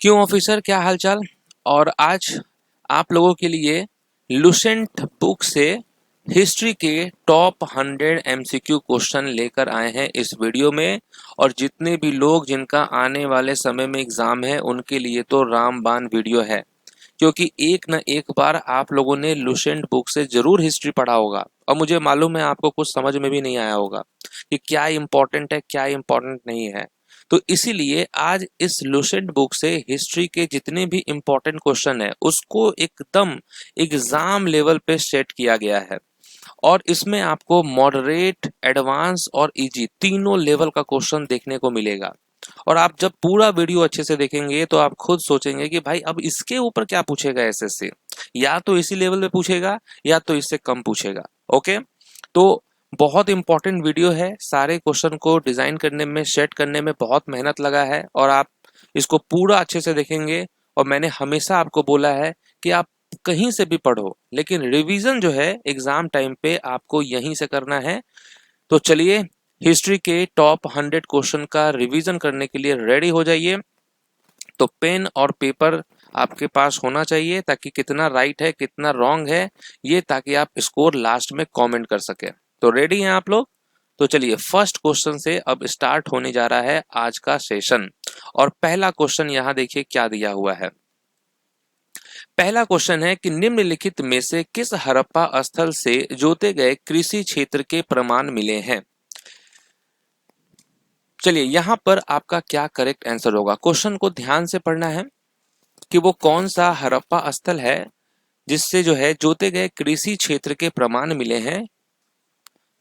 क्यों ऑफिसर, क्या हालचाल। और आज आप लोगों के लिए लुसेंट बुक से हिस्ट्री के टॉप 100 एमसीक्यू क्वेश्चन लेकर आए हैं इस वीडियो में। और जितने भी लोग जिनका आने वाले समय में एग्जाम है उनके लिए तो रामबाण वीडियो है, क्योंकि एक न एक बार आप लोगों ने लुसेंट बुक से जरूर हिस्ट्री पढ़ा होगा और मुझे मालूम है आपको कुछ समझ में भी नहीं आया होगा कि क्या इंपॉर्टेंट है क्या इंपॉर्टेंट नहीं है। तो इसीलिए आज इस लुसेंट बुक से हिस्ट्री के जितने भी इंपॉर्टेंट क्वेश्चन है उसको एकदम एग्जाम लेवल पे सेट किया गया है। और इसमें आपको मॉडरेट, एडवांस और इजी तीनों लेवल का क्वेश्चन देखने को मिलेगा। और आप जब पूरा वीडियो अच्छे से देखेंगे तो आप खुद सोचेंगे कि भाई अब इसके ऊपर क्या पूछेगा एसएससी, या तो इसी लेवल पे पूछेगा या तो इससे कम पूछेगा। ओके, तो बहुत इंपॉर्टेंट वीडियो है। सारे क्वेश्चन को डिजाइन करने में, सेट करने में बहुत मेहनत लगा है और आप इसको पूरा अच्छे से देखेंगे। और मैंने हमेशा आपको बोला है कि आप कहीं से भी पढ़ो, लेकिन रिवीजन जो है एग्जाम टाइम पे आपको यहीं से करना है। तो चलिए, हिस्ट्री के टॉप 100 क्वेश्चन का रिवीजन करने के लिए रेडी हो जाइए। तो पेन और पेपर आपके पास होना चाहिए, ताकि कितना राइट है कितना रॉन्ग है ये, ताकि आप स्कोर लास्ट में कमेंट कर सके। तो रेडी हैं आप लोग? तो चलिए, फर्स्ट क्वेश्चन से अब स्टार्ट होने जा रहा है आज का सेशन। और पहला क्वेश्चन यहाँ देखिए क्या दिया हुआ है। पहला क्वेश्चन है कि निम्नलिखित में से किस हड़प्पा स्थल से जोते गए कृषि क्षेत्र के प्रमाण मिले हैं। चलिए, यहां पर आपका क्या करेक्ट आंसर होगा, क्वेश्चन को ध्यान से पढ़ना है कि वो कौन सा हड़प्पा स्थल है जिससे जो है जोते गए कृषि क्षेत्र के प्रमाण मिले हैं।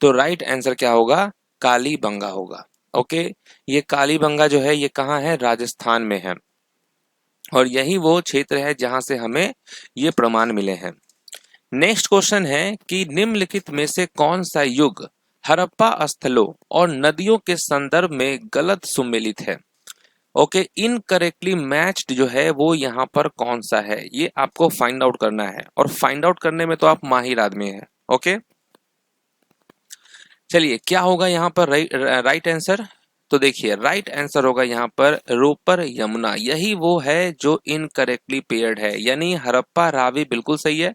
तो राइट आंसर क्या होगा, कालीबंगा होगा। ओके, ये कालीबंगा जो है ये कहाँ है, राजस्थान में है। और यही वो क्षेत्र है जहां से हमें ये प्रमाण मिले हैं। नेक्स्ट क्वेश्चन है कि निम्नलिखित में से कौन सा युग हड़प्पा स्थलों और नदियों के संदर्भ में गलत सुमेलित है। ओके, इनकरेक्टली मैच्ड जो है वो यहाँ पर कौन सा है, ये आपको फाइंड आउट करना है। और फाइंड आउट करने में तो आप माहिर आदमी हैं। ओके, चलिए, क्या होगा यहाँ पर राइट आंसर। तो देखिए, राइट आंसर होगा यहाँ पर रोपर यमुना। यही वो है जो इनकरेक्टली पेयर्ड है, यानी हड़प्पा रावी बिल्कुल सही है,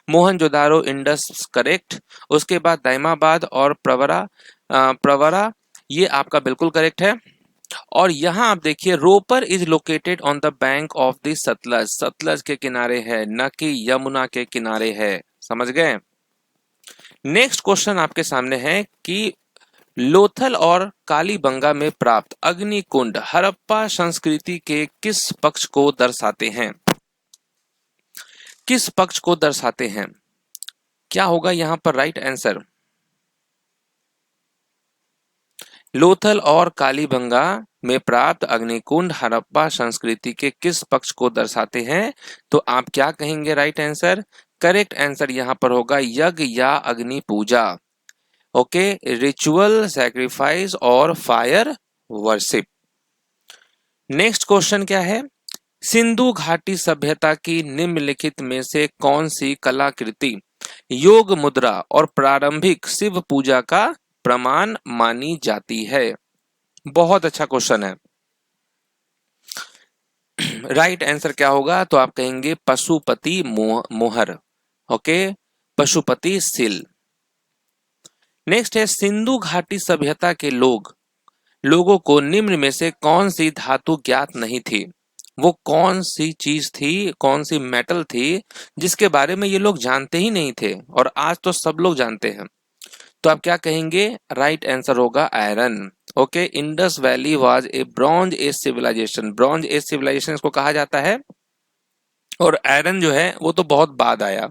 मोहनजोदारो इंडस करेक्ट, उसके बाद दाइमाबाद और प्रवरा ये आपका बिल्कुल करेक्ट है। और यहाँ आप देखिए, Ropar is located on the bank of the Sutlej, Sutlej के किनारे है, न कि यमुना के किनारे है। समझ गए। नेक्स्ट क्वेश्चन आपके सामने है कि लोथल और कालीबंगा में प्राप्त अग्निकुंड हड़प्पा संस्कृति के किस पक्ष को दर्शाते हैं। किस पक्ष को दर्शाते हैं, क्या होगा यहाँ पर राइट आंसर। लोथल और कालीबंगा में प्राप्त अग्निकुंड हड़प्पा संस्कृति के किस पक्ष को दर्शाते हैं। तो आप क्या कहेंगे राइट आंसर। करेक्ट आंसर यहाँ पर होगा यज्ञ या अग्नि पूजा। ओके, रिचुअल, सैक्रिफाइस और फायर वर्शिप। नेक्स्ट क्वेश्चन क्या है, सिंधु घाटी सभ्यता की निम्नलिखित में से कौन सी कलाकृति योग मुद्रा और प्रारंभिक शिव पूजा का प्रमाण मानी जाती है। बहुत अच्छा क्वेश्चन है। राइट आंसर क्या होगा, तो आप कहेंगे पशुपति मोहर। ओके, पशुपति सिल। नेक्स्ट है, सिंधु घाटी सभ्यता के लोगों को निम्न में से कौन सी धातु ज्ञात नहीं थी। वो कौन सी चीज थी, कौन सी मेटल थी जिसके बारे में ये लोग जानते ही नहीं थे, और आज तो सब लोग जानते हैं। तो आप क्या कहेंगे, राइट आंसर होगा iron. Okay, Indus Valley was a bronze age civilisation, bronze age civilisation इसको कहा जाता है, और आयरन जो है वो तो बहुत बाद आया।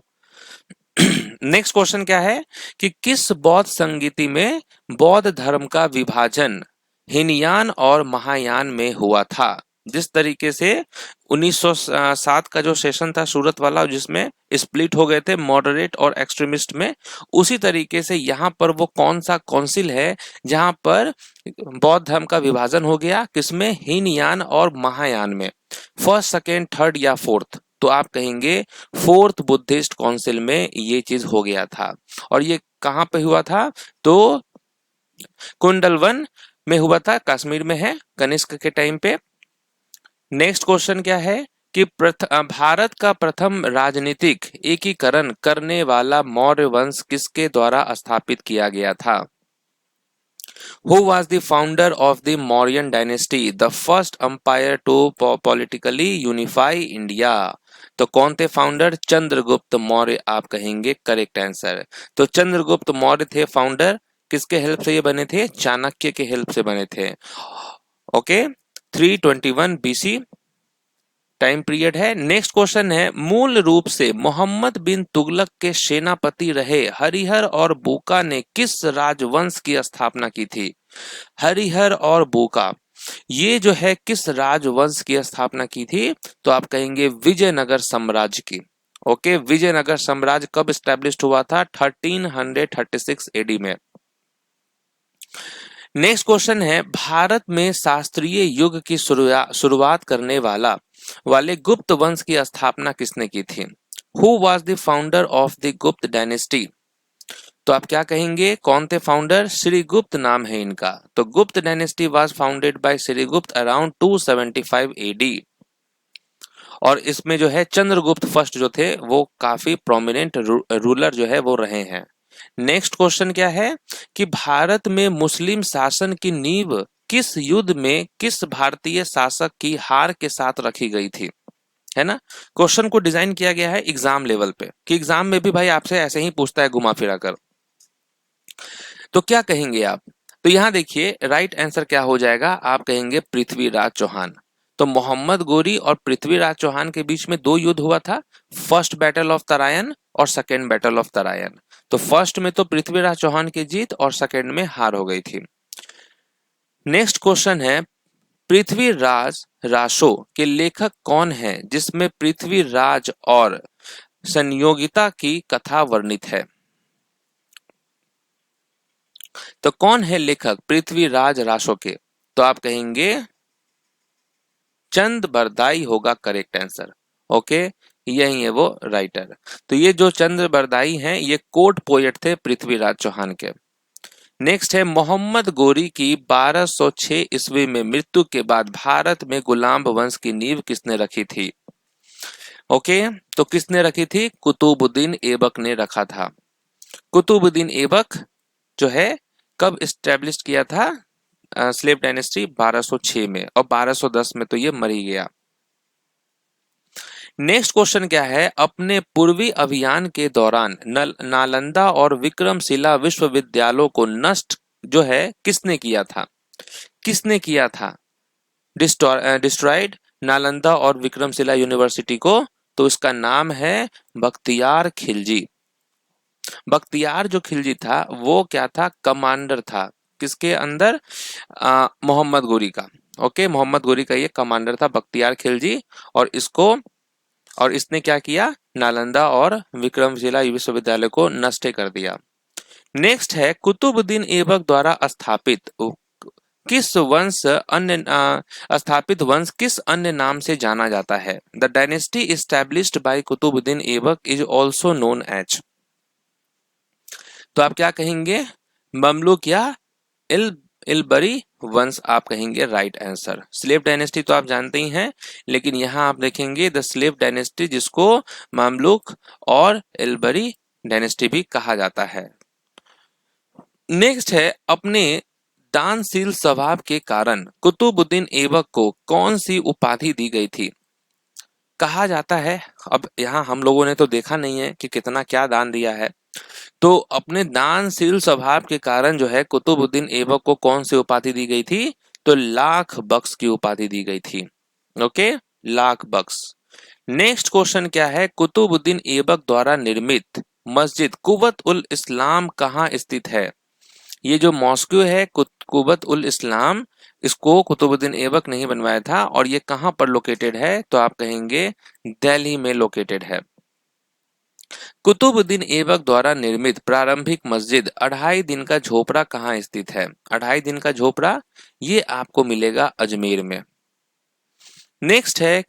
नेक्स्ट क्वेश्चन क्या है कि किस बौद्ध संगीति में बौद्ध धर्म का विभाजन हीनयान और महायान में हुआ था। जिस तरीके से 1907 का जो सेशन था सूरत वाला, जिसमें स्प्लिट हो गए थे मॉडरेट और एक्सट्रीमिस्ट में, उसी तरीके से यहाँ पर वो कौन सा काउंसिल है जहां पर बौद्ध धर्म का विभाजन हो गया, किसमें, हीनयान और महायान में, फर्स्ट, सेकेंड, थर्ड या फोर्थ। तो आप कहेंगे फोर्थ बुद्धिस्ट काउंसिल में ये चीज हो गया था। और ये कहां पे हुआ था, तो कुंडलवन में हुआ था, कश्मीर में है, कनिष्क के टाइम पे। नेक्स्ट क्वेश्चन क्या है कि भारत का प्रथम राजनीतिक एकीकरण करने वाला मौर्य वंश किसके द्वारा स्थापित किया गया था? Who was the founder of the Mauryan dynasty, the first empire to politically unify India? तो कौन थे फाउंडर? चंद्रगुप्त मौर्य आप कहेंगे करेक्ट आंसर। तो चंद्रगुप्त मौर्य थे फाउंडर। किसके हेल्प से ये बने थे? चाणक्य के हेल्प से बने थे। ओके, 321 बीसी टाइम पीरियड है। नेक्स्ट क्वेश्चन है, मूल रूप से मोहम्मद बिन तुगलक के सेनापति रहे हरिहर और बूका ने किस राजवंश की स्थापना की थी? हरिहर और बूका ये जो है किस राजवंश की स्थापना की थी? तो आप कहेंगे विजयनगर साम्राज्य की। ओके, विजयनगर साम्राज्य कब एस्टेब्लिश हुआ था? 1336 एडी में। नेक्स्ट क्वेश्चन है, भारत में शास्त्रीय युग की शुरुआत करने वाले गुप्त वंश की स्थापना किसने की थी? Who was the founder of the गुप्त डायनेस्टी? तो आप क्या कहेंगे? कौन थे फाउंडर? श्रीगुप्त नाम है इनका। तो Gupta dynasty was founded by Srigupta around 275 AD. और इसमें जो है चंद्रगुप्त फर्स्ट जो थे वो काफी प्रोमिनेंट रूलर जो है वो रहे हैं। नेक्स्ट क्वेश्चन क्या है कि भारत में मुस्लिम शासन की नींव किस युद्ध में किस भारतीय शासक की हार के साथ रखी गई थी? है ना, क्वेश्चन को डिजाइन किया गया है एग्जाम लेवल पे कि एग्जाम में भी भाई आपसे ऐसे ही पूछता है घुमा फिरा कर। तो क्या कहेंगे आप? तो यहां देखिए राइट आंसर क्या हो जाएगा? आप कहेंगे पृथ्वीराज चौहान। तो मोहम्मद गोरी और पृथ्वीराज चौहान के बीच में दो युद्ध हुआ था, फर्स्ट बैटल ऑफ तरायन और सेकेंड बैटल ऑफ तरायन। तो फर्स्ट में तो पृथ्वीराज चौहान की जीत और सेकेंड में हार हो गई थी। नेक्स्ट क्वेश्चन है, पृथ्वीराज रासो के लेखक कौन है जिसमें पृथ्वीराज और संयोगिता की कथा वर्णित है? तो कौन है लेखक पृथ्वीराज रासो के? तो आप कहेंगे चंद बरदाई होगा करेक्ट आंसर। ओके, यही है वो राइटर। तो ये जो चंद्र बरदाई हैं ये कोर्ट पोएट थे पृथ्वीराज चौहान के। नेक्स्ट है, मोहम्मद गोरी की 1206 ईस्वी में मृत्यु के बाद भारत में गुलाम वंश की नींव किसने रखी थी? ओके, तो किसने रखी थी? कुतुबुद्दीन ऐबक ने रखा था। कुतुबुद्दीन ऐबक जो है कब इस्टेब्लिश किया था स्लेव डायनेस्टी? 1206 में, और 1210 में तो ये मर ही गया। नेक्स्ट क्वेश्चन क्या है, अपने पूर्वी अभियान के दौरान नालंदा और विक्रमशिला विश्वविद्यालयों को नष्ट जो है किसने किया था? किसने किया था डिस्ट्रॉयड नालंदा और विक्रमशिला यूनिवर्सिटी को? तो इसका नाम है बख्तियार खिलजी। बख्तियार जो खिलजी था वो क्या था? कमांडर था। किसके अंदर? मोहम्मद गोरी का। ओके, मोहम्मद गोरी का ये कमांडर था बख्तियार खिलजी। और इसने क्या किया? नालंदा और विक्रमशिला विश्वविद्यालय को नष्ट कर दिया। नेक्स्ट है, कुतुबुद्दीन ऐबक द्वारा स्थापित वंश किस अन्य नाम से जाना जाता है? The dynasty established by Qutbuddin Aibak is also known as. तो आप क्या कहेंगे? ममलूक या इलबरी वंश आप कहेंगे राइट आंसर। स्लेव डायनेस्टी तो आप जानते ही हैं, लेकिन यहां आप देखेंगे द स्लेव डायनेस्टी जिसको ममलूक और इलबरी डायनेस्टी भी कहा जाता है। नेक्स्ट है, अपने दानशील स्वभाव के कारण कुतुबुद्दीन ऐबक को कौन सी उपाधि दी गई थी? कहा जाता है, अब यहाँ हम लोगों ने तो देखा नहीं है कि कितना क्या दान दिया है, तो अपने दानशील स्वभाव के कारण जो है कुतुबुद्दीन ऐबक को कौन सी उपाधि दी गई थी? तो लाख बख्श की उपाधि दी गई थी। ओके, लाख बख्श। नेक्स्ट क्वेश्चन क्या है, कुतुबुद्दीन ऐबक द्वारा निर्मित मस्जिद कुवत उल इस्लाम कहाँ स्थित है? ये जो मॉस्को है कुवत उल इस्लाम, इसको कुतुबुद्दीन ऐबक नहीं बनवाया था, और ये कहाँ पर लोकेटेड है? तो आप कहेंगे दिल्ली में लोकेटेड है। कुतुबुद्दीन ऐबक द्वारा निर्मित प्रारंभिक मस्जिद अढ़ाई दिन का झोपड़ा कहाँ स्थित है? अढ़ाई दिन का झोपड़ा ये आपको मिलेगा अजमेर में। नेक्स्ट है,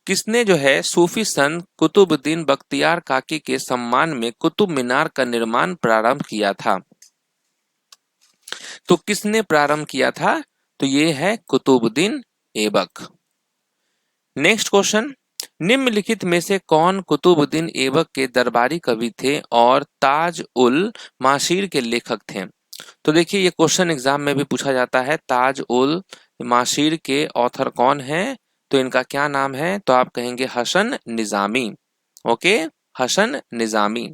किसने जो है सूफी संत कुतुबुद्दीन बख्तियार काकी के सम्मान में कुतुब मीनार का निर्माण प्रारंभ किया था? तो किसने प्रारंभ किया था? तो ये है कुतुबुद्दीन ऐबक। नेक्स्ट क्वेश्चन, निम्नलिखित में से कौन कुतुबुद्दीन ऐबक के दरबारी कवि थे और ताज उल माशीर के लेखक थे? तो देखिए ये क्वेश्चन एग्जाम में भी पूछा जाता है। ताज उल माशीर के ऑथर कौन है? तो इनका क्या नाम है? तो आप कहेंगे Hasan Nizami. Okay, Hasan Nizami.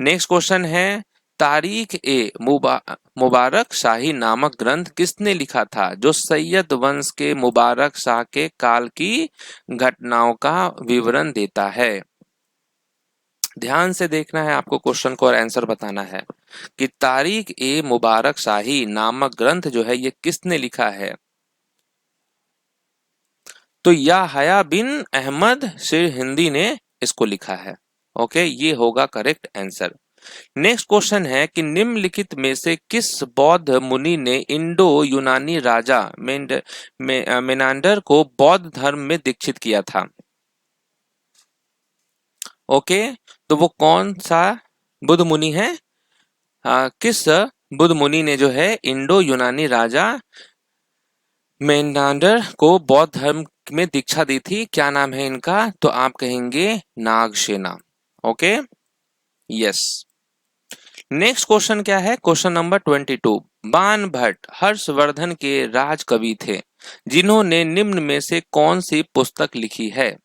Next question है, तारीख ए मुबारक शाही नामक ग्रंथ किसने लिखा था जो सैयद वंश के मुबारक शाह के काल की घटनाओं का विवरण देता है? ध्यान से देखना है आपको क्वेश्चन को और आंसर बताना है कि तारीख ए मुबारक शाही नामक ग्रंथ जो है ये किसने लिखा है? तो याहया बिन अहमद शेर हिंदी ने इसको लिखा है। ओके, ये होगा करेक्ट आंसर। नेक्स्ट क्वेश्चन है कि निम्नलिखित में से किस बौद्ध मुनि ने इंडो यूनानी राजा मेनांडर को बौद्ध धर्म में दीक्षित किया था? ओके, तो वो कौन सा बुद्ध मुनि है? किस बुद्ध मुनि ने जो है इंडो यूनानी राजा मेनांडर को बौद्ध धर्म में दीक्षा दी थी? क्या नाम है इनका? तो आप कहेंगे Nagasena. Okay, yes. Next question क्या है? क्वेश्चन नंबर 22, बाण भट्ट हर्षवर्धन के राज कवि थे जिन्होंने निम्न में से कौन सी पुस्तक लिखी है?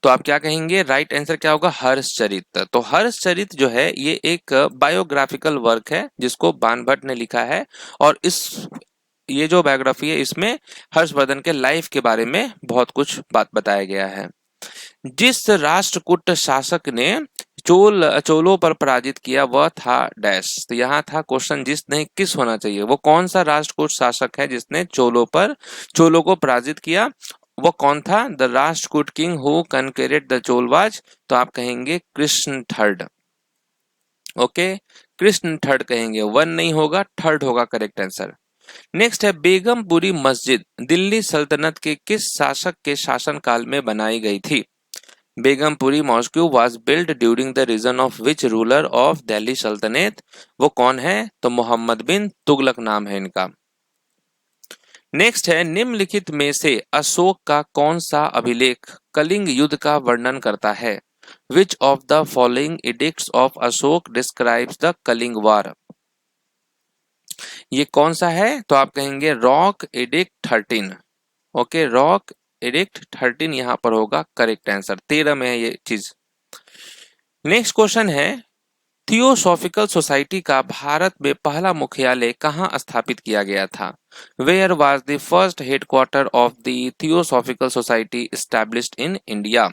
तो आप क्या कहेंगे? राइट आंसर क्या होगा? हर्षचरित। तो हर्षचरित जो है ये एक बायोग्राफिकल वर्क है जिसको बाण भट्ट ने लिखा है और ये जो बायोग्राफी है इसमें हर्षवर्धन के लाइफ के बारे में बहुत कुछ बात बताया गया है। जिस राष्ट्रकूट शासक ने चोलों पर पराजित किया वह था डैश। तो यहाँ था क्वेश्चन जिस नहीं किस होना चाहिए। वो कौन सा राष्ट्रकूट शासक है जिसने चोलों को पराजित किया? वो कौन था? The Rashtrakuta king who conquered the Cholas. तो आप कहेंगे Krishna third. Okay, Krishna third कहेंगे। वन नहीं होगा, थर्ड होगा करेक्ट आंसर। नेक्स्ट है, बेगमपुरी मस्जिद दिल्ली सल्तनत के किस शासक के शासनकाल में बनाई गई थी? Begampuri mosque was built during the reign of which ruler of Delhi सल्तनत? वो कौन है? तो मोहम्मद बिन तुगलक नाम है इनका। नेक्स्ट है, निम्नलिखित में से अशोक का कौन सा अभिलेख कलिंग युद्ध का वर्णन करता है? Which of the following edicts of Ashok describes the Kalinga वार? ये कौन सा है? तो आप कहेंगे rock edict 13। Okay, rock edict 13 यहां पर होगा करेक्ट आंसर। 13 में है ये चीज। नेक्स्ट क्वेश्चन है, थियोसॉफिकल सोसाइटी का भारत में पहला मुख्यालय कहां स्थापित किया गया था? Where was the first headquarters of the Theosophical Society established in India?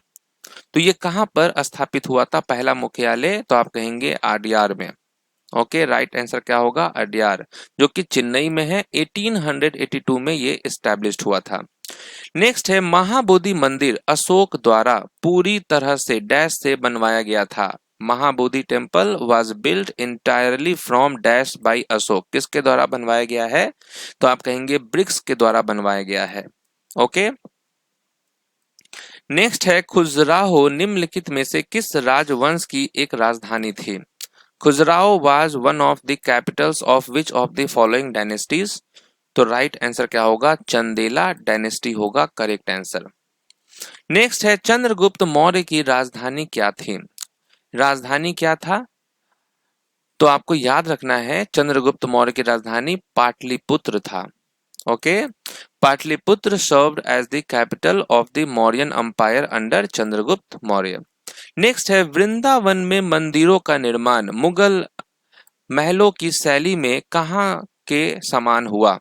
तो ये कहां पर स्थापित हुआ था पहला मुख्यालय? तो आप कहेंगे अडयार में। ओके, राइट आंसर क्या होगा? अडयार, जो कि चेन्नई में है। 1882 में ये एस्टैब्लिश्ड हुआ था। नेक्स्ट है, महाबोधि मंदिर अशोक द्वारा पूरी तरह से डैश से बनवाया गया था? Mahabodhi temple was built entirely from dash by Ashok. किसके द्वारा बनवाया गया है? तो आप कहेंगे ब्रिक्स के द्वारा बनवाया गया है। ओके, नेक्स्ट है, खुजराहो निम्नलिखित में से किस राजवंश की एक राजधानी थी? Khajuraho was one of the Capitals of which of the following dynasties? तो राइट आंसर क्या होगा? चंदेला डायनेस्टी होगा करेक्ट आंसर। नेक्स्ट है, चंद्रगुप्त मौर्य की राजधानी क्या थी? राजधानी क्या था? तो आपको याद रखना है चंद्रगुप्त मौर्य की राजधानी पाटलिपुत्र था। Okay, Pataliputra served as the capital of the Mauryan empire under Chandragupta Maurya. Next है, वृंदावन में मंदिरों का निर्माण मुगल महलों की शैली में कहां के समान हुआ?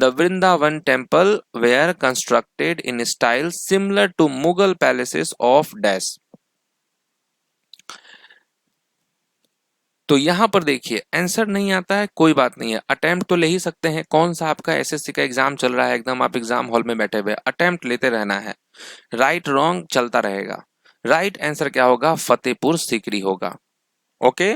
The Vrindavan temple were constructed in style similar to Mughal palaces of Dash। तो यहां पर देखिए आंसर नहीं आता है, कोई बात नहीं है, अटेम्प्ट तो ले ही सकते हैं। कौन सा आपका एसएससी का एग्जाम चल रहा है, एकदम आप एग्जाम हॉल में बैठे हुए, अटेम्प्ट लेते रहना है। राइट रॉन्ग चलता रहेगा। राइट आंसर क्या होगा? फतेहपुर सीकरी होगा। ओके,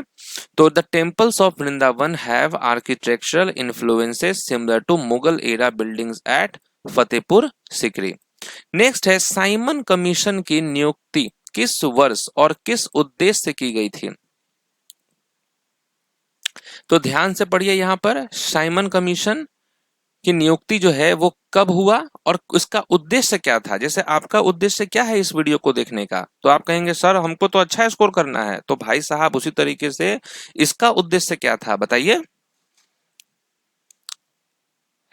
तो the temples of Vrindavan have architectural influences similar to Mughal era buildings at Fatehpur Sikri. Next है, साइमन कमीशन की नियुक्ति किस वर्ष और किस उद्देश्य से की गई थी? तो ध्यान से पढ़िए, यहां पर साइमन कमीशन कि नियुक्ति जो है वो कब हुआ और इसका उद्देश्य क्या था। जैसे आपका उद्देश्य क्या है इस वीडियो को देखने का, तो आप कहेंगे सर हमको तो अच्छा स्कोर करना है, तो भाई साहब उसी तरीके से इसका उद्देश्य क्या था बताइए,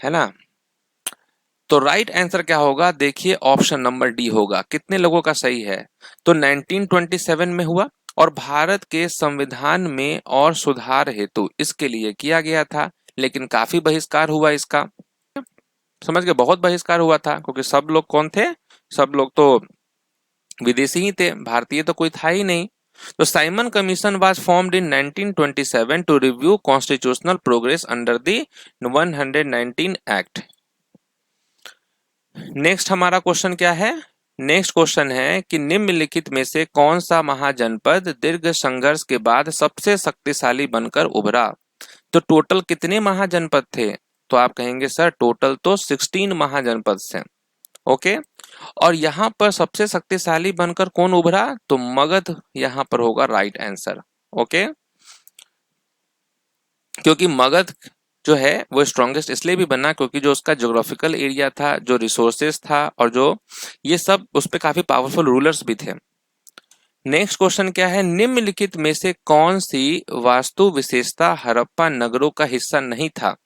है ना। तो राइट आंसर क्या होगा, देखिए ऑप्शन नंबर डी होगा। कितने लोगों का सही है, तो 1927 में हुआ और भारत के संविधान में और सुधार हेतु इसके लिए किया गया था, लेकिन काफी बहिष्कार हुआ इसका, समझ गए, बहुत बहिष्कार हुआ था क्योंकि सब लोग कौन थे, सब लोग तो विदेशी ही थे, भारतीय तो कोई था ही नहीं। तो Simon Commission was formed in 1927 to review constitutional progress under the 119 act. Next हमारा क्वेश्चन क्या है, नेक्स्ट क्वेश्चन है कि निम्नलिखित में से कौन सा महाजनपद दीर्घ संघर्ष के बाद सबसे शक्तिशाली बनकर उभरा। तो टोटल कितने महाजनपद थे, तो आप कहेंगे सर टोटल तो 16 महाजनपद से, ओके। और यहाँ पर सबसे शक्तिशाली बनकर कौन उभरा, तो मगध यहाँ पर होगा राइट आंसर, ओके। क्योंकि मगध जो है वो स्ट्रॉन्गेस्ट इसलिए भी बना क्योंकि जो उसका ज्योग्राफिकल एरिया था, जो रिसोर्सेस था, और जो ये सब उस पर काफी पावरफुल रूलर्स भी थे। नेक्स्ट क्वेश्चन क्या है, निम्नलिखित में से कौन सी वास्तु विशेषता हड़प्पा नगरों का हिस्सा नहीं था।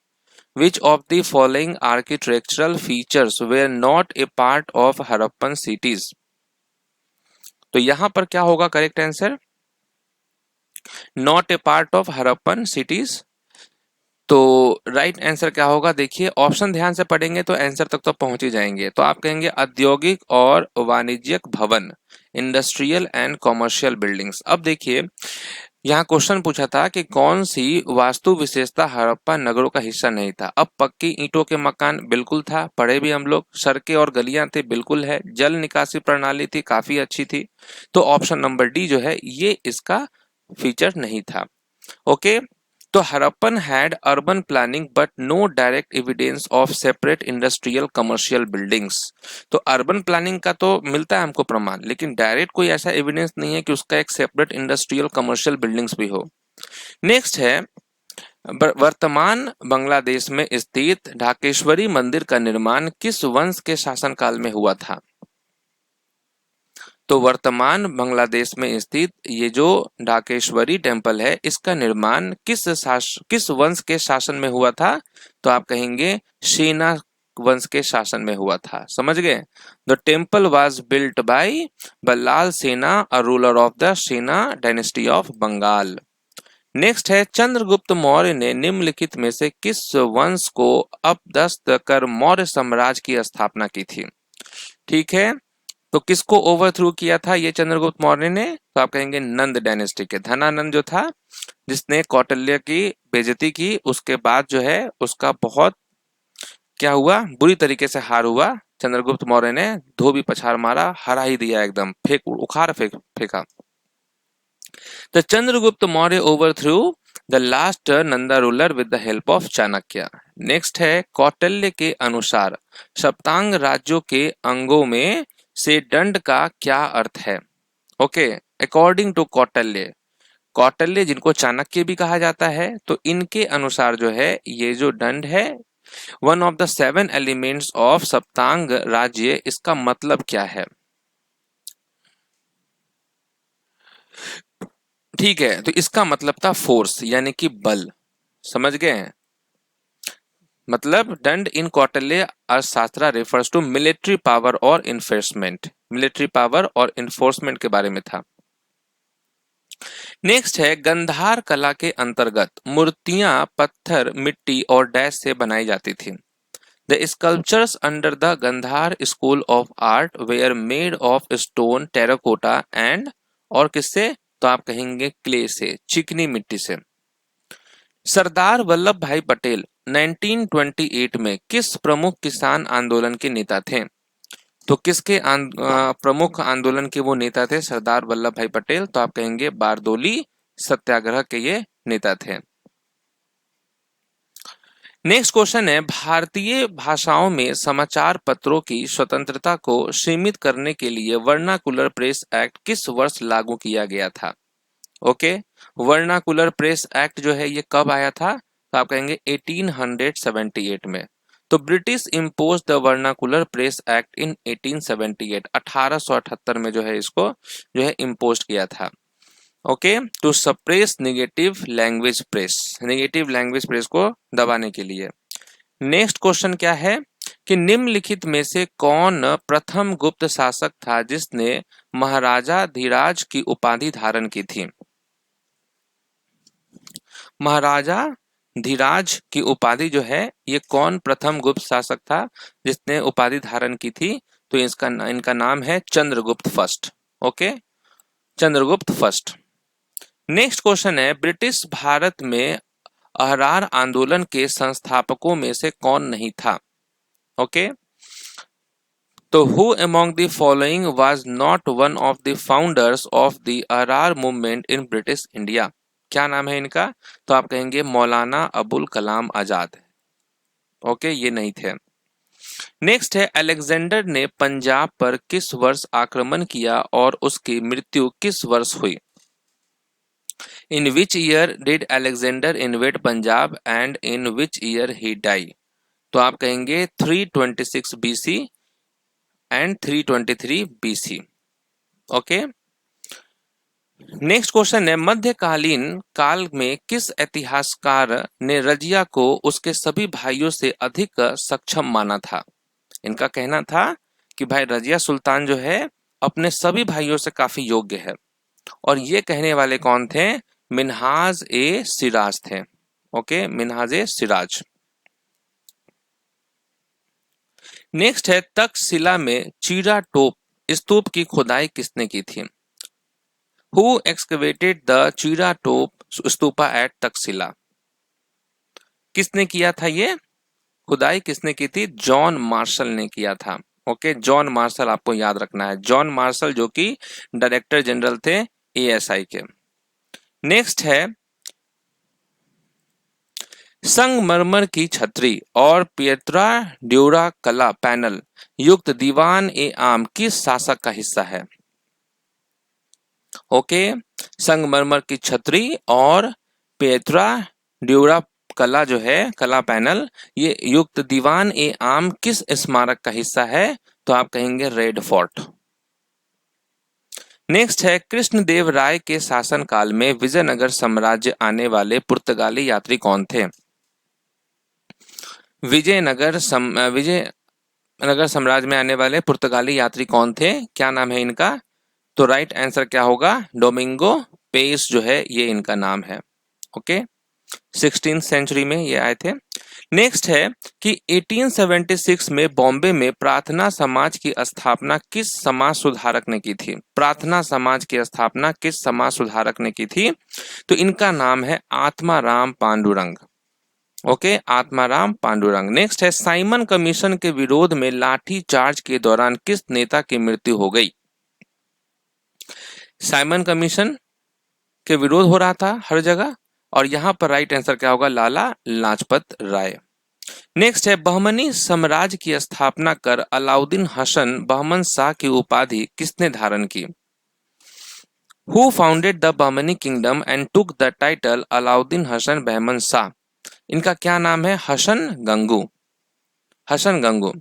Which of the following architectural features were not a part of Harappan cities? तो यहां पर क्या होगा correct answer, not a part of Harappan cities. तो राइट आंसर क्या होगा, देखिए ऑप्शन ध्यान से पढ़ेंगे तो आंसर तक तो पहुंच ही जाएंगे। तो आप कहेंगे औद्योगिक और वाणिज्यिक भवन, इंडस्ट्रियल एंड कॉमर्शियल बिल्डिंग्स। अब देखिए यहाँ क्वेश्चन पूछा था कि कौन सी वास्तु विशेषता हड़प्पा नगरों का हिस्सा नहीं था। अब पक्की ईंटों के मकान बिल्कुल था, पढ़े भी हम लोग, सड़कें और गलियां थे बिल्कुल है, जल निकासी प्रणाली थी काफी अच्छी थी। तो ऑप्शन नंबर डी जो है ये इसका फीचर नहीं था, ओके। तो Harappan had urban planning but no direct evidence of separate industrial commercial buildings. तो अर्बन प्लानिंग का तो मिलता है हमको प्रमाण, लेकिन डायरेक्ट कोई ऐसा एविडेंस नहीं है कि उसका एक सेपरेट इंडस्ट्रियल कमर्शियल बिल्डिंग्स भी हो। नेक्स्ट है वर्तमान बांग्लादेश में स्थित ढाकेश्वरी मंदिर का निर्माण किस वंश के शासनकाल में हुआ था। तो वर्तमान बांग्लादेश में स्थित ये जो ढाकेश्वरी टेम्पल है इसका निर्माण किस वंश के शासन में हुआ था, तो आप कहेंगे सेना वंश के शासन में हुआ था, समझ गए। The temple was built by Ballal सेना, अ रूलर ऑफ द सेना डायनेस्टी ऑफ बंगाल। नेक्स्ट है चंद्रगुप्त मौर्य ने निम्नलिखित में से किस वंश को अपदस्थ कर मौर्य साम्राज्य की स्थापना की थी। ठीक है, तो किसको ओवरथ्रू किया था ये चंद्रगुप्त मौर्य ने, तो आप कहेंगे नंद डायनेस्टी के, धनानंद जो था जिसने कौटिल्य की बेइज्जती की, उसके बाद जो है उसका बहुत क्या हुआ, बुरी तरीके से हार हुआ। चंद्रगुप्त मौर्य ने धोबी पछाड़ मारा, हरा ही दिया एकदम, उखाड़ फेंका। The Chandragupta Maurya overthrew the last Nanda ruler with the help of Chanakya. Next है कौटिल्य के अनुसार सप्तांग राज्यों के अंगों में से दंड का क्या अर्थ है। Okay, according to Kautilya, Kautilya जिनको चाणक्य भी कहा जाता है, तो इनके अनुसार जो है ये जो दंड है one of the 7 elements of Saptanga Rajya, इसका मतलब क्या है। ठीक है, तो इसका मतलब था फोर्स यानी कि बल, समझ गए। मतलब दंड इन कौटिल्य अर्थशास्त्र रेफर्स टू मिलिट्री पावर और इन्फोर्समेंट, मिलिट्री पावर और इन्फोर्समेंट के बारे में था। नेक्स्ट है गंधार कला के अंतर्गत मूर्तियां पत्थर, मिट्टी और डैश से बनाई जाती थी। The sculptures under the Gandhara school of art were made of stone, terracotta and, और किससे, तो आप कहेंगे क्ले से, चिकनी मिट्टी से। सरदार वल्लभ भाई पटेल 1928 में किस प्रमुख किसान आंदोलन के नेता थे। तो किसके प्रमुख आंदोलन के वो नेता थे सरदार वल्लभ भाई पटेल, तो आप कहेंगे बारदोली सत्याग्रह के ये नेता थे। नेक्स्ट क्वेश्चन है भारतीय भाषाओं में समाचार पत्रों की स्वतंत्रता को सीमित करने के लिए वर्नाकुलर प्रेस एक्ट किस वर्ष लागू किया गया था। ओके, वर्नाकुलर प्रेस एक्ट जो है ये कब आया था, तो आप कहेंगे 1878 में। तो British impose the vernacular press act in 1878, 1878 में जो है इसको जो है इम्पोज किया था। Okay, to suppress negative language press को दबाने के लिए। नेक्स्ट क्वेश्चन क्या है कि निम्नलिखित में से कौन प्रथम गुप्त शासक था जिसने महाराजा धीराज की उपाधि धारण की थी? महाराजा धीराज की उपाधि जो है ये कौन प्रथम गुप्त शासक था जिसने उपाधि धारण की थी? तो इनका नाम है Chandragupta first. Okay, Chandragupta first. Next question है ब्रिटिश भारत में अहरार आंदोलन के संस्थापकों में से कौन नहीं था? ओके, तो who among the following was not one of the founders of the Ahrar movement in British India? क्या नाम है इनका? तो आप कहेंगे मौलाना अबुल कलाम आजाद। ओके, ये नहीं थे। नेक्स्ट है अलेक्जेंडर ने पंजाब पर किस वर्ष आक्रमण किया और उसकी मृत्यु किस वर्ष हुई? In which year did Alexander invade Punjab and in which year he die? तो आप कहेंगे 326 BC एंड 323 BC। ओके, नेक्स्ट क्वेश्चन है मध्यकालीन काल में किस इतिहासकार ने रजिया को उसके सभी भाइयों से अधिक सक्षम माना था? इनका कहना था कि भाई रजिया सुल्तान जो है अपने सभी भाइयों से काफी योग्य है, और ये कहने वाले कौन थे? मिन्हाज ए सिराज थे। ओके, मिन्हाज ए सिराज। नेक्स्ट है तक्षशिला में चीरा टोप स्तूप की खुदाई किसने की थी? Who excavated the चीरा टोप स्तूपा एट तक्षशिला? किसने किया था ये खुदाई? किसने की थी? जॉन मार्शल ने किया था। ओके, जॉन मार्शल आपको याद रखना है, जॉन मार्शल जो कि डायरेक्टर जनरल थे ASI के। नेक्स्ट है संगमरमर की छतरी और पियत्रा ड्यूरा कला पैनल युक्त दीवान ए आम किस शासक का हिस्सा है? ओके, संगमरमर की छतरी और पियत्रा ड्यूरा कला जो है कला पैनल ये युक्त दीवान ए आम किस स्मारक का हिस्सा है? तो आप कहेंगे रेड फोर्ट। नेक्स्ट है कृष्णदेव राय के शासनकाल में विजयनगर साम्राज्य आने वाले पुर्तगाली यात्री कौन थे? विजयनगर साम्राज्य में आने वाले पुर्तगाली यात्री कौन थे? क्या नाम है इनका? तो राइट आंसर क्या होगा? डोमिंगो पेस जो है ये इनका नाम है। ओके, 16th सेंचुरी में ये आए थे। नेक्स्ट है कि 1876 में बॉम्बे में प्रार्थना समाज की स्थापना किस समाज सुधारक ने की थी? प्रार्थना समाज की स्थापना किस समाज सुधारक ने की थी? तो इनका नाम है आत्माराम पांडुरंग। ओके, आत्माराम पांडुरंग। नेक्स्ट है साइमन कमीशन के विरोध में लाठी चार्ज के दौरान किस नेता की मृत्यु हो गई? साइमन कमीशन के विरोध हो रहा था हर जगह, और यहां पर राइट आंसर क्या होगा? लाला लाजपत राय। नेक्स्ट है बहमनी साम्राज्य की स्थापना कर अलाउद्दीन हसन बहमन शाह की उपाधि किसने धारण की? Who founded the Bahmani kingdom and took the title Alauddin Hasan Bahman Shah? इनका क्या नाम है? हसन गंगू। हसन गंगू।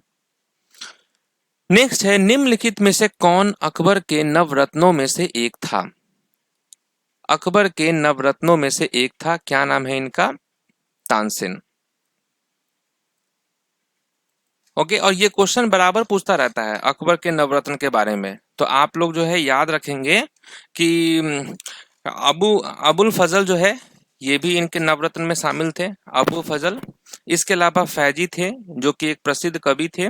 नेक्स्ट है निम्नलिखित में से कौन अकबर के नवरत्नों में से एक था? अकबर के नवरत्नों में से एक था, क्या नाम है इनका? तानसेन। ओके, और ये क्वेश्चन बराबर पूछता रहता है अकबर के नवरत्न के बारे में, तो आप लोग जो है याद रखेंगे कि अबुल फजल जो है ये भी इनके नवरत्न में शामिल थे, अबू फजल। इसके अलावा फैजी थे जो कि एक प्रसिद्ध कवि थे,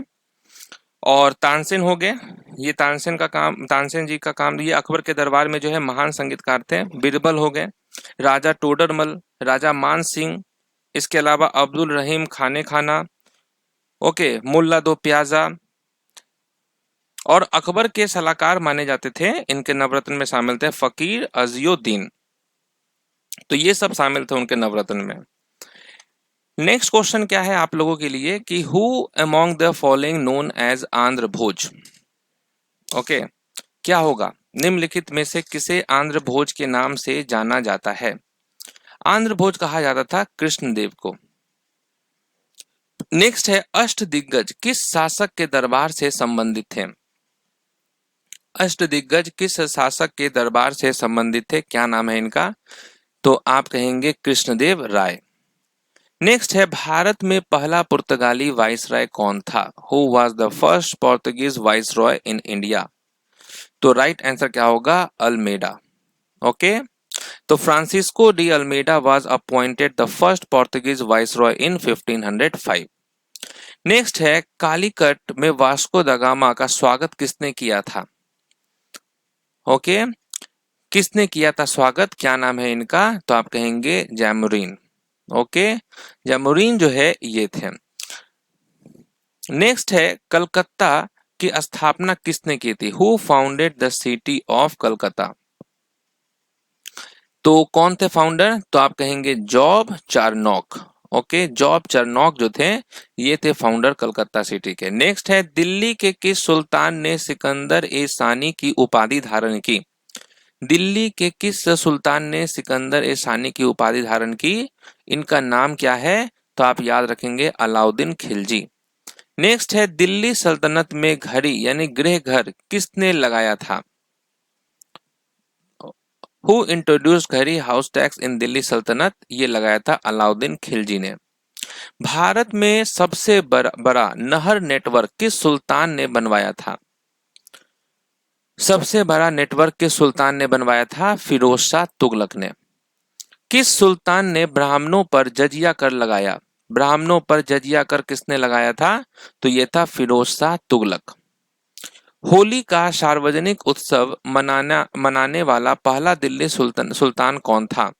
और तानसेन हो गए। ये तानसेन जी का काम ये अकबर के दरबार में जो है महान संगीतकार थे। बिरबल हो गए, राजा टोडरमल, राजा मान सिंह, इसके अलावा अब्दुल रहीम खाने खाना, ओके, मुल्ला दो प्याजा, और अकबर के सलाहकार माने जाते थे इनके नवरत्न में शामिल थे फकीर अजियुद्दीन। तो ये सब शामिल थे उनके नवरत्न में। नेक्स्ट क्वेश्चन क्या है आप लोगों के लिए कि who among the following known as Andhra Bhoja? Okay, क्या होगा? निम्नलिखित में से किसे आंध्र भोज के नाम से जाना जाता है? आंध्र भोज कहा जाता था कृष्णदेव को। नेक्स्ट है अष्टदिग्गज किस शासक के दरबार से संबंधित थे? अष्टदिग्गज किस शासक के दरबार से संबंधित थे, क्या नाम है इनका? तो आप कहेंगे कृष्णदेव राय। नेक्स्ट है भारत में पहला पुर्तगाली वाइसराय कौन था? Who was the first Portuguese viceroy in India? तो राइट आंसर क्या होगा? अल्मेडा। ओके, तो Francisco de Almeida was appointed the first Portuguese viceroy in 1505। Next है कालीकट में वास्को द गामा का स्वागत किसने किया था? ओके, किसने किया था स्वागत, क्या नाम है इनका? तो आप कहेंगे जैमोरिन। ओके, जैमोरिन जो है ये थे। नेक्स्ट है कलकत्ता की स्थापना किसने की थी? Who founded the city of Calcutta? तो कौन थे फाउंडर? तो आप कहेंगे जॉब चारनॉक। ओके, जॉब चारनॉक जो थे ये थे फाउंडर कलकत्ता सिटी के। नेक्स्ट है दिल्ली के किस सुल्तान ने सिकंदर ए सानी की उपाधि धारण की? दिल्ली के किस सुल्तान ने सिकंदर ए सानी की उपाधि धारण की? इनका नाम क्या है? तो आप याद रखेंगे अलाउद्दीन खिलजी। नेक्स्ट है दिल्ली सल्तनत में घड़ी यानी गृह घर किसने लगाया था? हु इंट्रोड्यूस्ड घड़ी हाउस टैक्स इन दिल्ली सल्तनत? ये लगाया था अलाउद्दीन खिलजी ने। भारत में सबसे बड़ा नहर नेटवर्क किस सुल्तान ने बनवाया था? सबसे बड़ा नेटवर्क किस सुल्तान ने बनवाया था? फिरोज शाह तुगलक ने। किस सुल्तान ने ब्राह्मणों पर जजिया कर लगाया? ब्राह्मणों पर जजिया कर किसने लगाया था? तो ये था फिरोज शाह तुगलक। होली का सार्वजनिक उत्सव मनाने वाला पहला दिल्ली सुल्तान कौन था?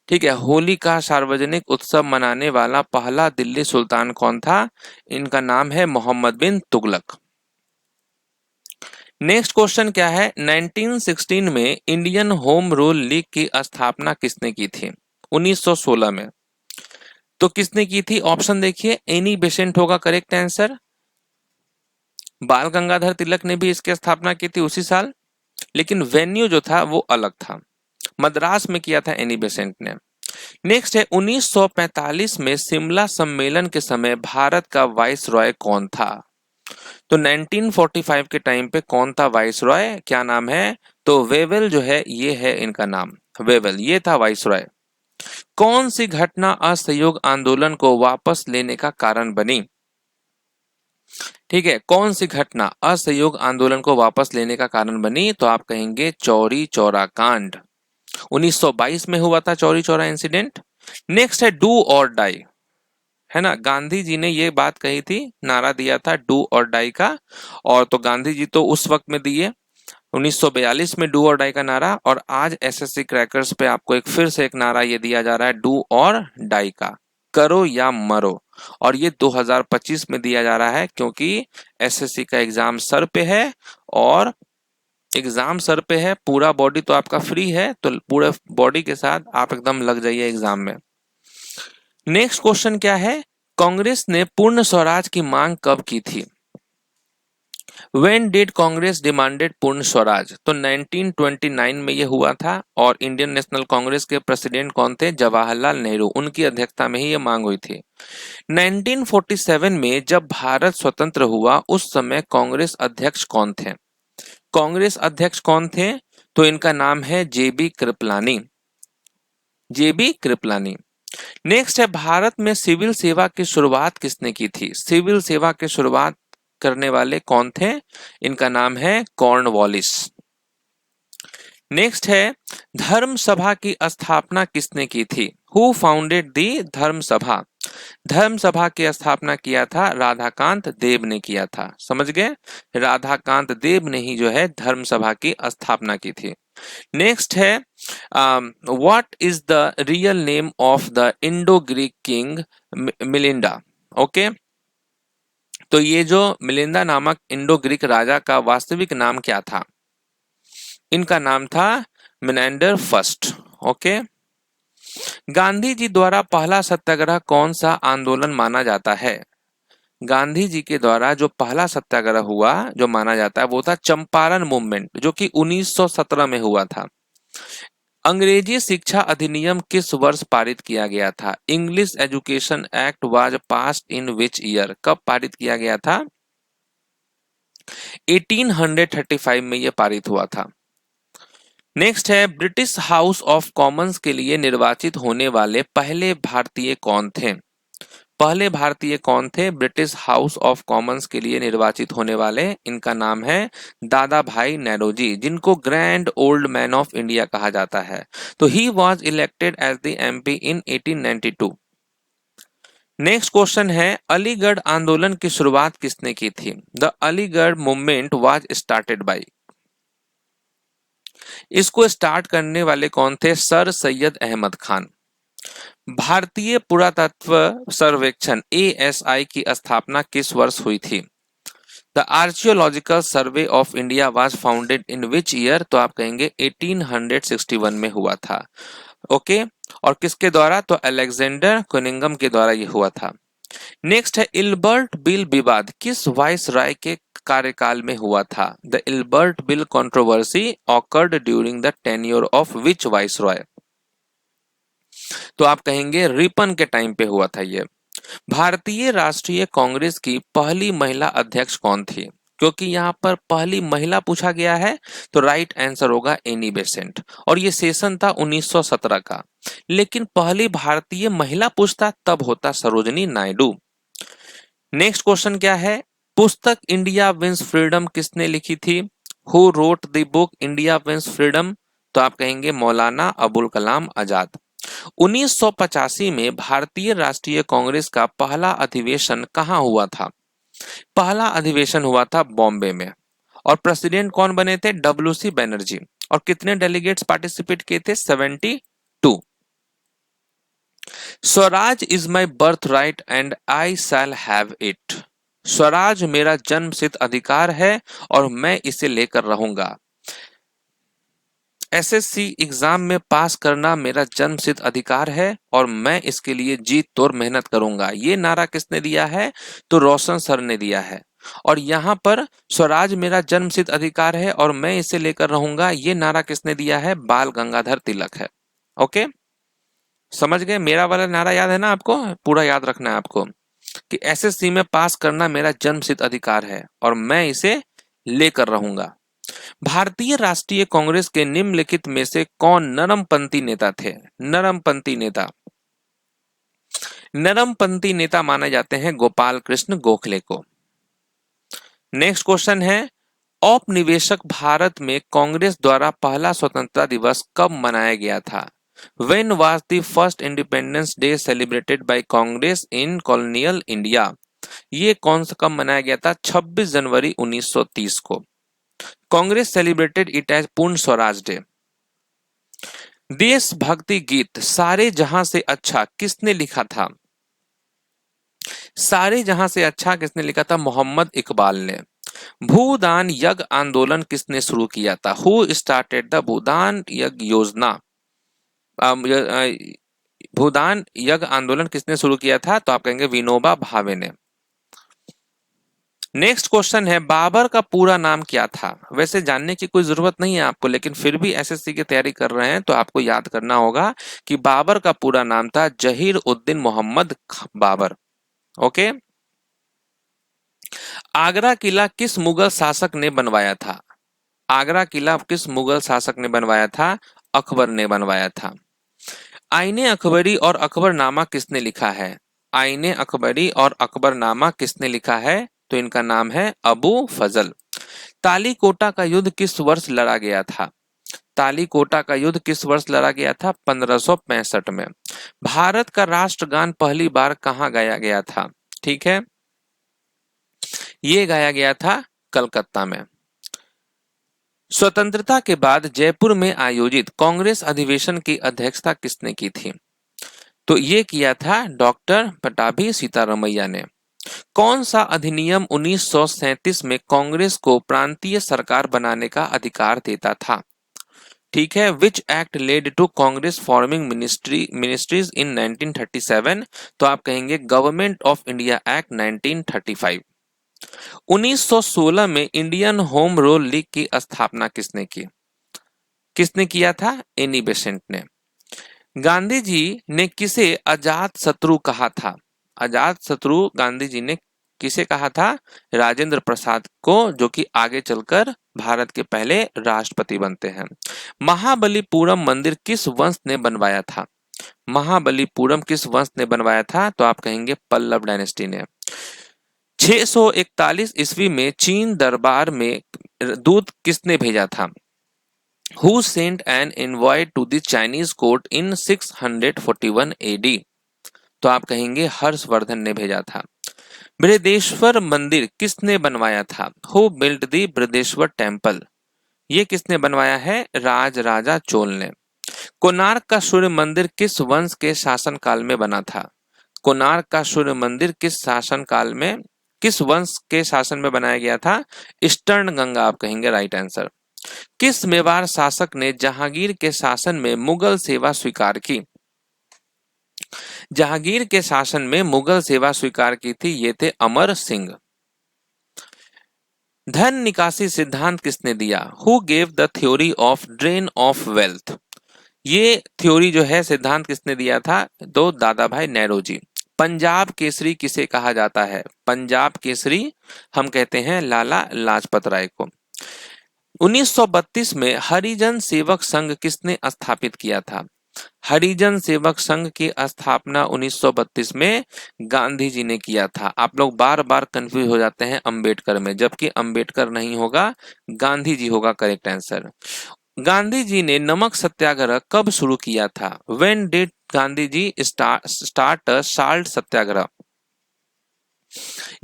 ठीक है, होली का सार्वजनिक उत्सव मनाने वाला पहला दिल्ली सुल्तान कौन था? इनका नाम है मोहम्मद बिन तुगलक। नेक्स्ट क्वेश्चन क्या है? 1916 में इंडियन होम रूल लीग की स्थापना किसने की थी? 1916 में। तो किसने की थी? ऑप्शन देखिए, एनी बेसेंट होगा करेक्ट आंसर। बाल गंगाधर तिलक ने भी इसकी स्थापना की थी उसी साल, लेकिन वेन्यू जो था वो अलग था। मद्रास में किया था एनी बेसेंट ने। नेक्स्ट है 1945 में शिमला सम्मेलन के समय भारत का वाइस रॉय कौन था? तो 1945 के टाइम पे कौन था वाइस रॉय, क्या नाम है? तो वेवेल जो है ये है इनका नाम, वेवेल ये था वाइस रॉय। कौन सी घटना असहयोग आंदोलन को वापस लेने का कारण बनी? ठीक है, कौन सी घटना असहयोग आंदोलन को वापस लेने का कारण बनी? तो आप कहेंगे चौरी चौरा कांड। 1922 में हुआ था चौरी चौरा इंसिडेंट। नेक्स्ट है डू और डाई, है ना? गांधी जी ने ये बात कही थी, नारा दिया था डू और डाई का, और तो गांधी जी तो उस वक्त में दिए 1942 में डू और डाई का नारा, और आज एसएससी क्रैकर्स पे आपको एक फिर से एक नारा ये दिया जा रहा है डू और डाई का, करो या मरो। और ये 2025 में दिया जा रहा है क्योंकि एसएससी का एग्जाम सर पे है, और एग्जाम सर पे है, पूरा बॉडी तो आपका फ्री है, तो पूरे बॉडी के साथ आप एकदम लग जाइए एग्जाम में। नेक्स्ट क्वेश्चन क्या है? कांग्रेस ने पूर्ण स्वराज की मांग कब की थी? When did कांग्रेस डिमांडेड पूर्ण स्वराज? तो 1929 में ये हुआ था, और इंडियन नेशनल कांग्रेस के प्रेसिडेंट कौन थे? जवाहरलाल नेहरू, उनकी अध्यक्षता में ही ये मांग हुई थी। 1947 में जब भारत स्वतंत्र हुआ उस समय कांग्रेस अध्यक्ष कौन थे? कांग्रेस अध्यक्ष कौन थे? तो इनका नाम है जेबी कृपलानी, जेबी कृपलानी। नेक्स्ट है भारत में सिविल सेवा की शुरुआत किसने की थी? सिविल सेवा की शुरुआत करने वाले कौन थे? इनका नाम है कॉर्नवालिस। नेक्स्ट है धर्म सभा की स्थापना किसने की थी? हु फाउंडेड दी धर्म सभा? धर्म सभा की स्थापना किया था राधाकांत देव ने किया था, समझ गए? राधाकांत देव ने ही जो है धर्म सभा की स्थापना की थी। नेक्स्ट है what is the real name of the Indo Greek king Melinda? Okay, तो ये जो मिलिंदा नामक इंडो ग्रीक राजा का वास्तविक नाम क्या था? इनका नाम था Menander first. Okay, Gandhi ji द्वारा पहला सत्याग्रह कौन सा आंदोलन माना जाता है? गांधी जी के द्वारा जो पहला सत्याग्रह हुआ जो माना जाता है वो था चंपारण मूवमेंट, जो कि 1917 में हुआ था। अंग्रेजी शिक्षा अधिनियम किस वर्ष पारित किया गया था? English education act was passed in which year? कब पारित किया गया था? 1835 में यह पारित हुआ था। नेक्स्ट है, ब्रिटिश हाउस ऑफ कॉमन्स के लिए निर्वाचित होने वाले पहले भारतीय कौन थे? पहले भारतीय कौन थे ब्रिटिश हाउस ऑफ कॉमन्स के लिए निर्वाचित होने वाले? इनका नाम है दादा भाई नौरोजी, जिनको grand old man of India कहा जाता है। तो he was elected as the MP in 1892। Next question है, अलीगढ़ आंदोलन की शुरुआत किसने की थी? The Aligarh movement was started by. इसको स्टार्ट करने वाले कौन थे? सर सैयद अहमद खान। भारतीय पुरातत्व सर्वेक्षण ASI की स्थापना किस वर्ष हुई थी? The archaeological survey of India was founded in which year? तो आप कहेंगे 1861 में हुआ था। ओके, और किसके द्वारा? तो अलेक्जेंडर कुनिंघम के द्वारा यह हुआ था। नेक्स्ट है, इल्बर्ट बिल विवाद किस वाइस राय के कार्यकाल में हुआ था? The Ilbert bill controversy awkward during the tenure of which vice Roy? तो आप कहेंगे रिपन के टाइम पे हुआ था ये। भारतीय राष्ट्रीय कांग्रेस की पहली महिला अध्यक्ष कौन थी? क्योंकि यहाँ पर पहली महिला पूछा गया है तो राइट आंसर होगा एनी बेसेंट, और ये सेशन था 1917 का। लेकिन पहली भारतीय महिला पूछता तब होता सरोजनी नायडू। नेक्स्ट क्वेश्चन क्या है? पुस्तक इंडिया विंस फ्रीडम किसने लिखी थी? Who wrote the book India wins freedom? तो आप कहेंगे मौलाना अबुल कलाम आजाद। 1985 में भारतीय राष्ट्रीय कांग्रेस का पहला अधिवेशन कहाँ हुआ था? पहला अधिवेशन हुआ था बॉम्बे में, और प्रेसिडेंट कौन बने थे? WC बनर्जी। और कितने डेलीगेट्स पार्टिसिपेट किए थे? 72। Swaraj is my birth right and I shall have it. Swaraj मेरा जन्मसिद्ध अधिकार है और मैं इसे लेकर रहूंगा। SSC एग्जाम में पास करना मेरा जन्मसिद्ध अधिकार है और मैं इसके लिए जी तोड़ मेहनत करूंगा। ये नारा किसने दिया है? तो रोशन सर ने दिया है। और यहाँ पर स्वराज मेरा जन्मसिद्ध अधिकार है और मैं इसे लेकर रहूंगा, ये नारा किसने दिया है? बाल गंगाधर तिलक है। ओके, समझ गए? मेरा वाला नारा याद है ना आपको? पूरा याद रखना है आपको कि SSC में पास करना मेरा जन्मसिद्ध अधिकार है और मैं इसे लेकर रहूंगा। भारतीय राष्ट्रीय कांग्रेस के निम्नलिखित में से कौन नरमपंथी नेता थे? नरमपंथी नेता, नरमपंथी नेता माने जाते हैं गोपाल कृष्ण गोखले को। नेक्स्ट क्वेश्चन है, औपनिवेशक भारत में कांग्रेस द्वारा पहला स्वतंत्रता दिवस कब मनाया गया था? When was the first Independence Day celebrated by Congress in colonial India? ये कौन सा कब मनाया गया था? 26 जनवरी 1930 को। कांग्रेस सेलिब्रेटेड इट एज पूर्ण स्वराज डे। देशभक्ति गीत सारे जहां से अच्छा किसने लिखा था? सारे जहां से अच्छा किसने लिखा था? मोहम्मद इकबाल ने। भूदान यज्ञ आंदोलन किसने शुरू किया था? हु स्टार्टेड द भूदान यज्ञ योजना? भूदान यज्ञ आंदोलन किसने शुरू किया था? तो आप कहेंगे विनोबा भावे ने। नेक्स्ट क्वेश्चन है, बाबर का पूरा नाम क्या था? वैसे जानने की कोई जरूरत नहीं है आपको, लेकिन फिर भी SSC की तैयारी कर रहे हैं तो आपको याद करना होगा कि बाबर का पूरा नाम था जहीर उद्दीन मोहम्मद बाबर। ओके, आगरा किला किस मुगल शासक ने बनवाया था? आगरा किला किस मुगल शासक ने बनवाया था? अकबर ने बनवाया था। आईने अकबरी और अकबरनामा किसने लिखा है? आईने अकबरी और अकबरनामा किसने लिखा है? तो इनका नाम है अबू फजल। तालीकोटा का युद्ध किस वर्ष लड़ा गया था? तालीकोटा का युद्ध किस वर्ष लड़ा गया था? 1565 में। भारत का राष्ट्रगान पहली बार कहाँ गाया गया था? ठीक है, ये गाया गया था कलकत्ता में। स्वतंत्रता के बाद जयपुर में आयोजित कांग्रेस अधिवेशन की अध्यक्षता किसने की थी? तो ये किया था डॉक्टर पट्टाभी सीतारमैया ने। कौन सा अधिनियम 1937 में कांग्रेस को प्रांतीय सरकार बनाने का अधिकार देता था? ठीक है, which act led to Congress forming ministries in 1937? तो आप कहेंगे गवर्नमेंट ऑफ इंडिया एक्ट 1935। 1916 में इंडियन होम रूल लीग की स्थापना किसने की? किसने किया था? एनी बेसेंट ने। गांधी जी ने किसे अजात शत्रु कहा था? अजात शत्रु गांधी जी ने किसे कहा था? राजेंद्र प्रसाद को, जो कि आगे चलकर भारत के पहले राष्ट्रपति बनते हैं। महाबलीपुरम मंदिर किस वंश ने बनवाया था? महाबलीपुरम किस वंश ने बनवाया था? तो आप कहेंगे पल्लव डायनेस्टी ने। 641 ईस्वी में चीन दरबार में दूत किसने भेजा था? Who sent an envoy to the Chinese court in 641 AD? तो आप कहेंगे हर्षवर्धन ने भेजा था। बृहदेश्वर मंदिर किसने बनवाया था? Who built the Brihadeeswara temple? ये किसने बनवाया है? राजा चोल ने। कोणार्क का सूर्य मंदिर किस वंश के शासन काल में बना था? कोणार्क का सूर्य मंदिर किस वंश के शासन में बनाया गया था? ईस्टर्न गंगा आप कहेंगे राइट आंसर। किस मेवाड़ शासक ने जहांगीर के शासन में मुगल सेवा स्वीकार की? जहांगीर के शासन में मुगल सेवा स्वीकार की थी, ये थे अमर सिंह। धन निकासी सिद्धांत किसने दिया? Who gave the theory of drain of wealth? ये थ्योरी जो है सिद्धांत किसने दिया था? तो दादा भाई नेहरू जी। पंजाब केसरी किसे कहा जाता है? पंजाब केसरी हम कहते हैं लाला लाजपत राय को। 1932 में हरिजन सेवक संघ किसने स्थापित किया था? हरिजन सेवक संघ की स्थापना 1932 में गांधी जी ने किया था। आप लोग बार बार कंफ्यूज हो जाते हैं अंबेडकर में, जबकि अंबेडकर नहीं होगा, गांधी जी होगा करेक्ट आंसर। गांधी जी ने नमक सत्याग्रह कब शुरू किया था? When did Gandhi ji start salt satyagraha?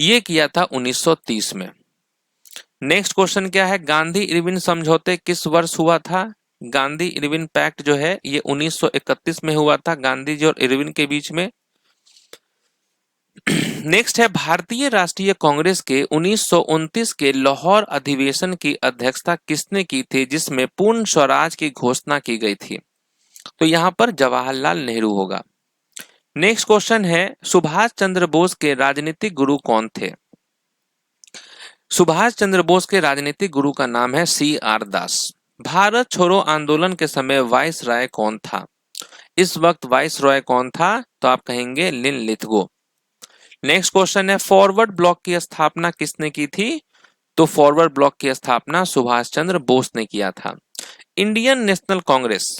ये किया था 1930 में। नेक्स्ट क्वेश्चन क्या है? गांधी इरविन समझौते किस वर्ष हुआ था? गांधी इरविन पैक्ट जो है ये 1931 में हुआ था, गांधी जी और इरविन के बीच में। नेक्स्ट है भारतीय राष्ट्रीय कांग्रेस के 1929 के लाहौर अधिवेशन की अध्यक्षता किसने की थी, जिसमें पूर्ण स्वराज की घोषणा की गई थी? तो यहां पर जवाहरलाल नेहरू होगा। नेक्स्ट क्वेश्चन है सुभाष चंद्र बोस के राजनीतिक गुरु कौन थे? सुभाष चंद्र बोस के राजनीतिक गुरु का नाम है CR दास। भारत छोड़ो आंदोलन के समय वाइस राय कौन था? इस वक्त वाइस रॉय कौन था? तो आप कहेंगे लिन लिथगो। नेक्स्ट क्वेश्चन है फॉरवर्ड ब्लॉक की स्थापना किसने की थी? तो फॉरवर्ड ब्लॉक की स्थापना सुभाष चंद्र बोस ने किया था। इंडियन नेशनल कांग्रेस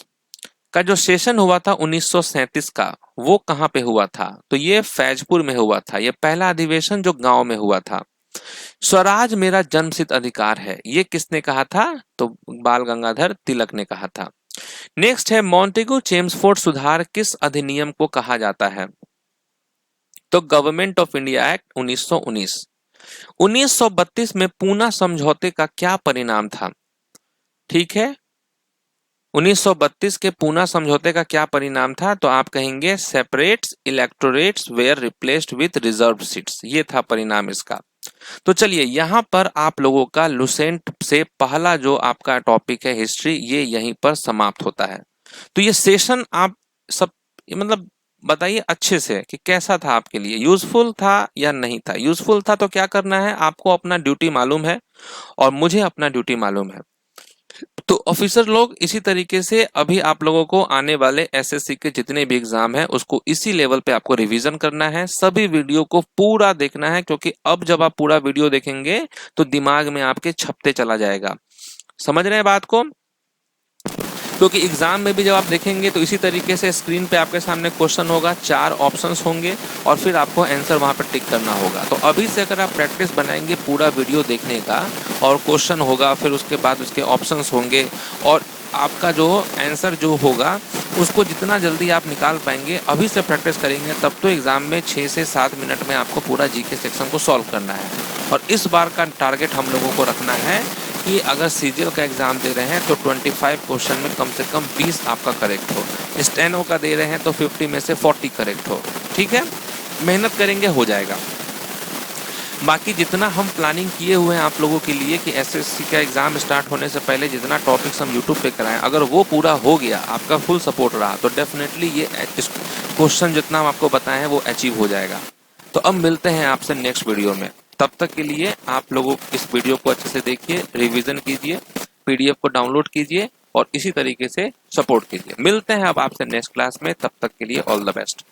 का जो सेशन हुआ था 1937 का, वो कहां पे हुआ था? तो ये फैजपुर में हुआ था। ये पहला अधिवेशन जो गांव में हुआ था। स्वराज मेरा जन्मसिद्ध अधिकार है, ये किसने कहा था? तो बाल गंगाधर तिलक ने कहा था। नेक्स्ट है मॉन्टेगू चेम्सफोर्ड सुधार किस अधिनियम को कहा जाता है? तो गवर्नमेंट ऑफ इंडिया एक्ट 1919। 1932 में पूना समझौते का क्या परिणाम था? ठीक है, 1932 के पूना समझौते का क्या परिणाम था? तो आप कहेंगे separates electorates were replaced with reserve seats, ये था परिणाम इसका। तो चलिए यहां पर आप लोगों का लुसेंट से पहला जो आपका टॉपिक है हिस्ट्री, ये यहीं पर समाप्त होता है। तो ये सेशन आप सब मतलब बताइए अच्छे से कि कैसा था आपके लिए, यूजफुल था या नहीं था? यूजफुल था तो क्या करना है, आपको अपना ड्यूटी मालूम है और मुझे अपना ड्यूटी मालूम है। तो ऑफिसर लोग इसी तरीके से अभी आप लोगों को आने वाले एसएससी के जितने भी एग्जाम है उसको इसी लेवल पे आपको रिवीजन करना है। सभी वीडियो को पूरा देखना है, क्योंकि अब जब आप पूरा वीडियो देखेंगे तो दिमाग में आपके छपते चला जाएगा। समझ रहे हैं बात को? क्योंकि एग्जाम में भी जब आप देखेंगे तो इसी तरीके से स्क्रीन पे आपके सामने क्वेश्चन होगा, 4 ऑप्शंस होंगे और फिर आपको आंसर वहां पर टिक करना होगा। तो अभी से अगर आप प्रैक्टिस बनाएंगे पूरा वीडियो देखने का, और क्वेश्चन होगा, फिर उसके बाद उसके ऑप्शंस होंगे और आपका जो आंसर जो होगा उसको जितना जल्दी आप निकाल पाएंगे, अभी से प्रैक्टिस करेंगे, तब तो एग्जाम में 6 से 7 मिनट में आपको पूरा जीके सेक्शन को सॉल्व करना है। और इस बार का टारगेट हम लोगों को रखना है कि अगर सीजीएल का एग्जाम दे रहे हैं तो 25 क्वेश्चन में कम से कम 20 आपका करेक्ट हो। स्टेनो का दे रहे हैं तो 50 में से 40 करेक्ट हो। ठीक है, मेहनत करेंगे हो जाएगा। बाकी जितना हम प्लानिंग किए हुए हैं आप लोगों के लिए कि एसएससी का एग्जाम स्टार्ट होने से पहले जितना टॉपिक्स हम यूट्यूब पे कराएं, अगर वो पूरा हो गया, आपका फुल सपोर्ट रहा, तो डेफिनेटली ये क्वेश्चन जितना हम आपको बताए हैं वो अचीव हो जाएगा। तो अब मिलते हैं आपसे नेक्स्ट वीडियो में। तब तक के लिए आप लोगों इस वीडियो को अच्छे से देखिए, रिवीजन कीजिए, पीडीएफ को डाउनलोड कीजिए और इसी तरीके से सपोर्ट कीजिए। मिलते हैं अब आपसे नेक्स्ट क्लास में, तब तक के लिए ऑल द बेस्ट।